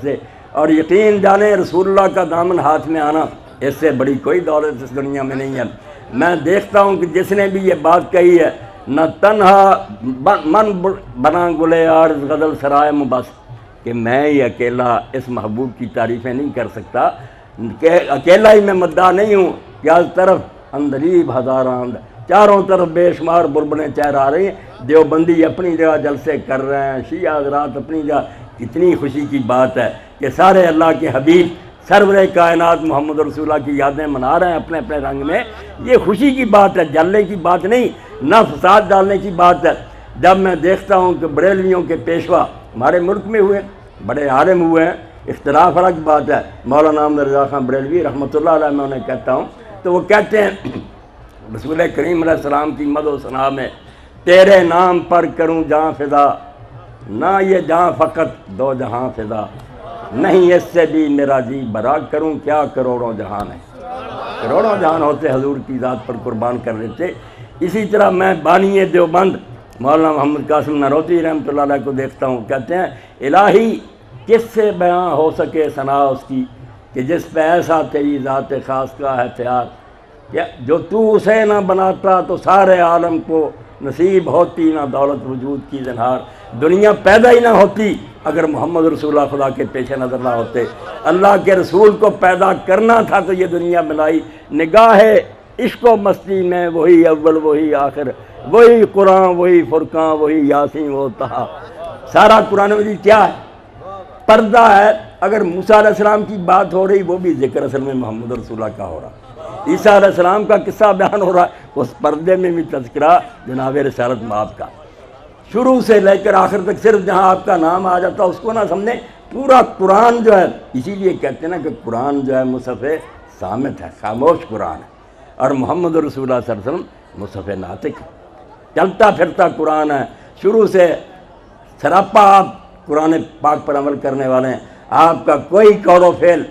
سے، اور یقین جانے رسول اللہ کا دامن ہاتھ میں آنا اس سے بڑی کوئی دولت اس دنیا میں نہیں ہے۔ میں دیکھتا ہوں کہ جس نے بھی یہ بات کہی ہے، نہ تنہا من بنا گلے عارض غزل سرائے مبس، کہ میں ہی اکیلا اس محبوب کی تعریفیں نہیں کر سکتا، کہ اکیلا ہی میں مداح نہیں ہوں، کہ ہر طرف اندریب ہزاراں، چاروں طرف بے شمار بربنیں چہر آ رہی ہیں، دیوبندی اپنی جگہ جلسے کر رہے ہیں، شیعہ حضرات اپنی جگہ۔ کتنی خوشی کی بات ہے کہ سارے اللہ کے حبیب سرور کائنات محمد رسول اللہ کی یادیں منا رہے ہیں اپنے اپنے رنگ میں۔ یہ خوشی کی بات ہے، جلنے کی بات نہیں، نہ فساد ڈالنے کی بات ہے۔ جب میں دیکھتا ہوں کہ بریلویوں کے پیشوا ہمارے ملک میں ہوئے، بڑے عالم ہوئے ہیں، اختلاف الگ بات ہے، مولانا احمد رضا خان بریلوی رحمۃ اللہ علیہ میں انہیں کہتا ہوں، تو وہ کہتے ہیں رسول کریم علیہ السلام کی مدح و ثنا میں، تیرے نام پر کروں جہاں فدا، نہ یہ جہاں فقط دو جہاں فدا، نہیں اس سے بھی میرا جی برا، کروں کیا کروڑوں جہان ہے۔ کروڑوں جہان ہوتے حضور کی ذات پر قربان کر لیتے۔ اسی طرح میں بانی دیوبند مولانا محمد قاسم ناروتی رحمۃ اللہ علیہ کو دیکھتا ہوں، کہتے ہیں الہی کس سے بیاں ہو سکے ثنا اس کی، کہ جس پہ ایسا تیری ذات خاص کا ہے پیار، کہ جو تو اسے نہ بناتا تو سارے عالم کو نصیب ہوتی نہ دولت وجود کی زنہار۔ دنیا پیدا ہی نہ ہوتی اگر محمد رسول اللہ خدا کے پیش نظر نہ ہوتے۔ اللہ کے رسول کو پیدا کرنا تھا تو یہ دنیا بنائی۔ نگاہ عشق و مستی میں وہی اول وہی آخر، وہی قرآن وہی فرقان وہی یاسین و طہا۔ سارا قرآن مجید کیا ہے؟ پردہ ہے۔ اگر موسیٰ علیہ السلام کی بات ہو رہی وہ بھی ذکر اصل میں محمد رسول اللہ کا ہو رہا، عیسیٰ علیہ السلام کا قصہ بیان ہو رہا ہے، اس پردے میں بھی تذکرہ جناب رسالت مآب کا، شروع سے لے کر آخر تک صرف جہاں آپ کا نام آ جاتا اس کو نہ سمجھیں، پورا قرآن جو ہے، اسی لیے کہتے ہیں نا کہ قرآن جو ہے مصحف صامت ہے، خاموش قرآن ہے، اور محمد رسول اللہ صلی اللہ علیہ وسلم مصحف ناطق ہے، چلتا پھرتا قرآن ہے، شروع سے سراپا آپ قرآن پاک پر عمل کرنے والے ہیں، آپ کا کوئی قول و فعل